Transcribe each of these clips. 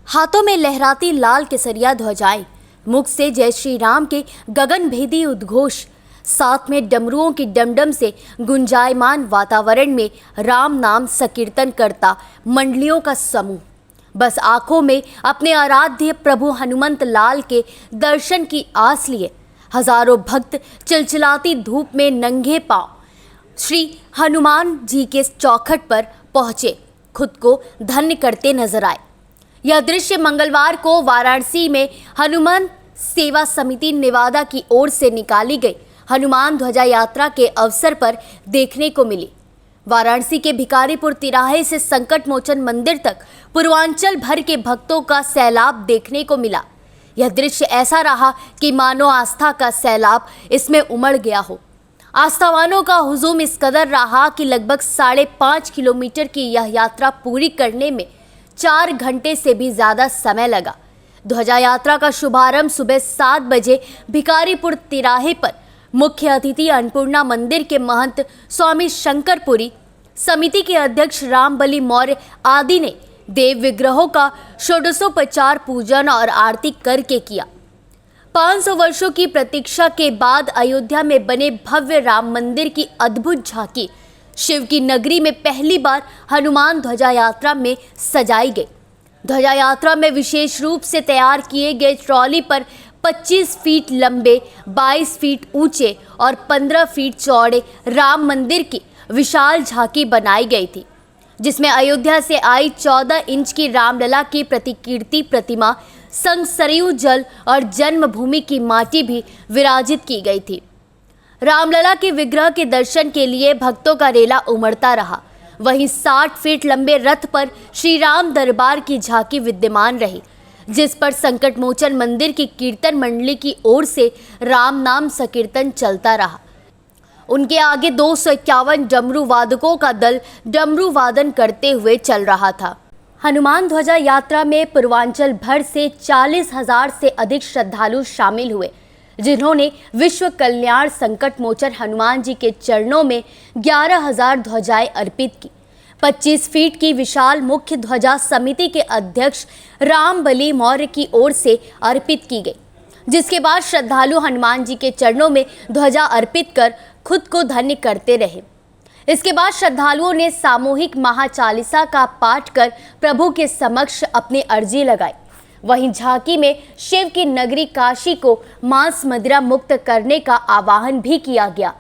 हाथों में लहराती लाल केसरिया ध्वजाएं, मुख से जय श्री राम के गगनभेदी उद्घोष, साथ में डमरुओं की डमडम से गुंजायमान वातावरण में राम नाम संकीर्तन करता मंडलियों का समूह बस आंखों में अपने आराध्य प्रभु हनुमंत लाल के दर्शन की आस लिए हजारों भक्त चिलचिलाती धूप में नंगे पांव श्री हनुमान जी के चौखट पर पहुंचे खुद को धन्य करते नजर आए। यह दृश्य मंगलवार को वाराणसी में हनुमान सेवा समिति नेवादा की ओर से निकाली गई हनुमान ध्वजा यात्रा के अवसर पर देखने को मिली। वाराणसी के भिखारीपुर तिराहे से संकट मोचन मंदिर तक पूर्वांचल भर के भक्तों का सैलाब देखने को मिला। यह दृश्य ऐसा रहा कि मानो आस्था का सैलाब इसमें उमड़ गया हो। आस्थावानों का हुजूम इस कदर रहा कि लगभग 5.5 किलोमीटर की यह यात्रा पूरी करने में 4 घंटे से भी ज़्यादा समय लगा। ध्वजा यात्रा का शुभारंभ सुबह 7 बजे भिखारीपुर तिराहे पर मुख्य अतिथि अन्नपूर्णा मंदिर के महंत स्वामी शंकरपुरी, समिति के अध्यक्ष रामबली मौर्य आदि ने देव विग्रहों का षोडशोपचार पूजन और आरती करके किया। 500 वर्षों की प्रतीक्षा के बाद अयोध्या में बने भव्य राम मंदिर की अद्भुत झांकी शिव की नगरी में पहली बार हनुमान ध्वजा यात्रा में सजाई गई। ध्वजा यात्रा में विशेष रूप से तैयार किए गए ट्रॉली पर 25 फीट लंबे, 22 फीट ऊंचे और 15 फीट चौड़े राम मंदिर की विशाल झांकी बनाई गई थी, जिसमें अयोध्या से आई 14 इंच की रामलला की प्रतिकीर्ति प्रतिमा संग सरयू जल और जन्मभूमि की माटी भी विराजित की गई थी। रामलला के विग्रह के दर्शन के लिए भक्तों का रेला उमड़ता रहा। वहीं 60 फीट लंबे रथ पर श्री राम दरबार की झांकी विद्यमान रही, जिस पर संकट मोचन मंदिर की कीर्तन मंडली की ओर से राम नाम संकीर्तन चलता रहा। उनके आगे 251 डमरू वादकों का दल डमरू वादन करते हुए चल रहा था। हनुमान ध्वजा यात्रा में पूर्वांचल भर से 40,000 से अधिक श्रद्धालु शामिल हुए, जिन्होंने विश्व कल्याण संकट मोचन हनुमान जी के चरणों में 11,000 ध्वजाएं अर्पित की। 25 फीट की विशाल मुख्य ध्वजा समिति के अध्यक्ष रामबली मौर्य की ओर से अर्पित की गई, जिसके बाद श्रद्धालु हनुमान जी के चरणों में ध्वजा अर्पित कर खुद को धन्य करते रहे। इसके बाद श्रद्धालुओं ने सामूहिक महाचालीसा का पाठ कर प्रभु के समक्ष अपनी अर्जी लगाई। वहीं झांकी में शिव की नगरी काशी को मांस मदिरा मुक्त करने का आह्वान भी किया गया।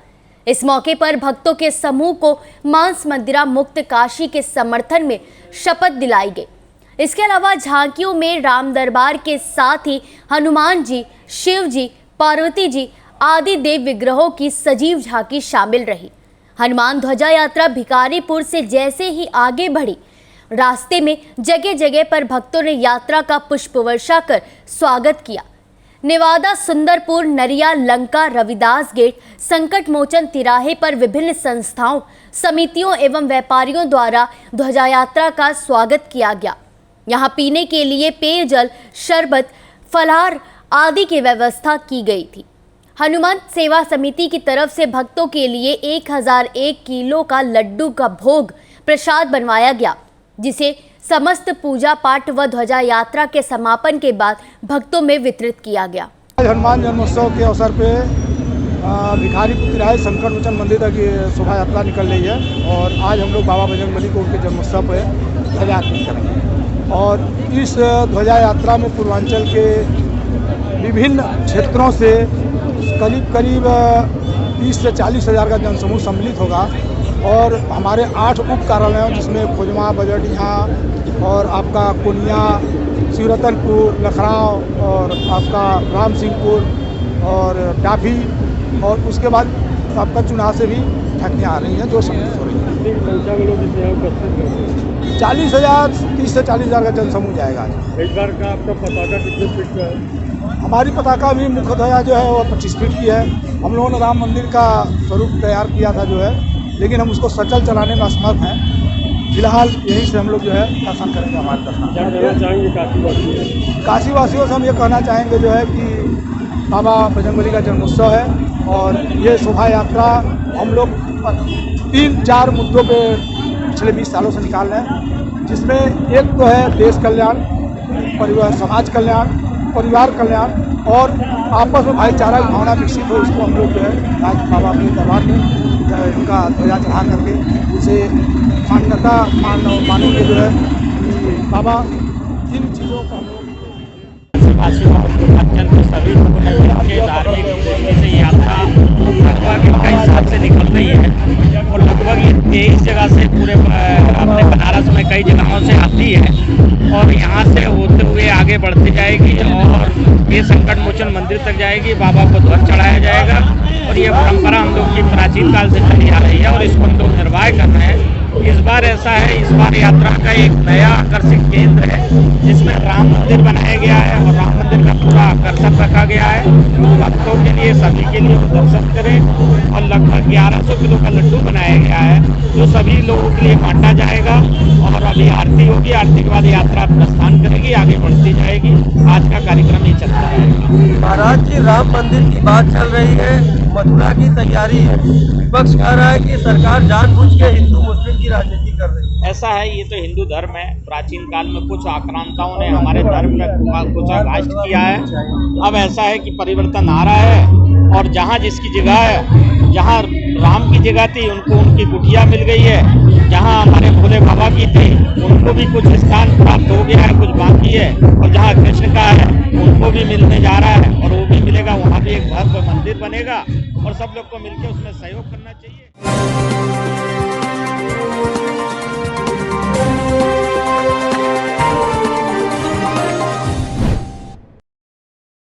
इस मौके पर भक्तों के समूह को मांस मदिरा मुक्त काशी के समर्थन में शपथ दिलाई गई। इसके अलावा झांकियों में राम दरबार के साथ ही हनुमान जी, शिव जी, पार्वती जी आदि देव विग्रहों की सजीव झांकी शामिल रही। हनुमान ध्वजा यात्रा भिखारीपुर से जैसे ही आगे बढ़ी, रास्ते में जगह जगह पर भक्तों ने यात्रा का पुष्प वर्षा कर स्वागत किया। नेवादा, सुंदरपुर, नरिया, लंका, रविदास गेट, संकट मोचन तिराहे पर विभिन्न संस्थाओं, समितियों एवं व्यापारियों द्वारा ध्वजा यात्रा का स्वागत किया गया। यहाँ पीने के लिए पेयजल, शरबत, फलाहार आदि की व्यवस्था की गई थी। हनुमान सेवा समिति की तरफ से भक्तों के लिए 1001 किलो का लड्डू का भोग प्रसाद बनवाया गया, जिसे समस्त पूजा पाठ व ध्वजा यात्रा के समापन के बाद भक्तों में वितरित किया गया। आज हनुमान जन्मोत्सव के अवसर पे भिखारीपुर तिराहे संकट मोचन मंदिर तक शोभा यात्रा निकल रही है और आज हम लोग बाबा बजरंगबली को उनके जन्मोत्सव पर ध्वजा अर्पित करेंगे। और इस ध्वजा यात्रा में पूर्वांचल के विभिन्न क्षेत्रों से करीब 30 से 40 हज़ार का जनसमूह सम्मिलित होगा और हमारे 8 उप कार्यालयों, जिसमें खोजमा, बजड़िया और आपका कोनिया, शिवरतनपुर, लखराव और आपका राम सिंहपुर और डाभी, और उसके बाद आपका चुनाव से भी ठकियाँ आ रही हैं जो सम्मिलित हो रही हैं। 40,000, 30 से 40,000 का जनसमूह जाएगा। इस बार का आपका पताका कितने फीट का है? हमारी पताका भी मुख्य ध्वजा जो है वो 25 फीट की है। हम लोगों ने राम मंदिर का स्वरूप तैयार किया था जो है, लेकिन हम उसको सचल चलाने में असमर्थ हैं। फिलहाल यहीं से हम लोग जो है शासन करेंगे। हमारे तरफ क्या कहना चाहेंगे काशी वासियों से? हम ये कहना चाहेंगे जो है कि बाबा बजरंगबली का जन्मोत्सव है और ये शोभा यात्रा हम लोग 3-4 मुद्दों पे पिछले 20 सालों से निकाल रहे हैं, जिसमें एक तो है देश कल्याण, परिवार समाज कल्याण, परिवार कल्याण और आपस में भाईचारा की भावना विकसित हो, इसको हम लोग जो है आज बाबा के दरबार में इनका ध्वजा चढ़ा करके उसे मानेंगे जो है कि बाबा इन चीज़ों को हम लोग वासियों अत्यंत सभी लोगों ने मिलकर धार्मिक दृष्टि से यात्रा लगभग 21 साल से निकल रही है और लगभग ये 23 जगह से पूरे अपने बनारस में कई जगहों से आती है और यहाँ से होते हुए आगे बढ़ती जाएगी और ये संकट मोचन मंदिर तक जाएगी। बाबा को ध्वज चढ़ाया जाएगा और ये परंपरा हम लोग की प्राचीन काल से चली आ रही है और इसको हम लोग निर्वाह कर रहे हैं। इस बार ऐसा है, इस बार यात्रा का एक नया आकर्षक केंद्र है जिसमें राम मंदिर बनाया गया है और राम मंदिर का पूरा आकर्षण रखा गया है भक्तों के लिए, सभी के लिए दर्शन करें और लगभग 1100 किलो का लड्डू बनाया गया है जो सभी लोगों के लिए बांटा जाएगा और अभी आरती होगी, आरती के बाद यात्रा प्रस्थान करेगी, आगे बढ़ती जाएगी। आज का कार्यक्रम ही चलता रहेगा। महाराज जी, राम मंदिर की बात चल रही है, मथुरा की तैयारी है, विपक्ष कह रहा है कि सरकार जानबूझ के हिंदू मुस्लिम की राजनीति कर रही है। ऐसा है, ये तो हिंदू धर्म है। प्राचीन काल में कुछ आक्रांताओं ने हमारे धर्म में कुछ आघात किया है। अब ऐसा है कि परिवर्तन आ रहा है और जहाँ जिसकी जगह है, जहाँ राम की जगह थी उनको उनकी कुटिया मिल गई है, जहाँ हमारे भोले बाबा की थी उनको भी कुछ स्थान प्राप्त हो गया है, कुछ बाकी है और जहाँ कृष्ण का है उनको भी मिलने जा रहा है और वो भी मिलेगा। वहाँ भी एक भव्य मंदिर बनेगा और सब लोग को मिलकर उसमें सहयोग करना चाहिए।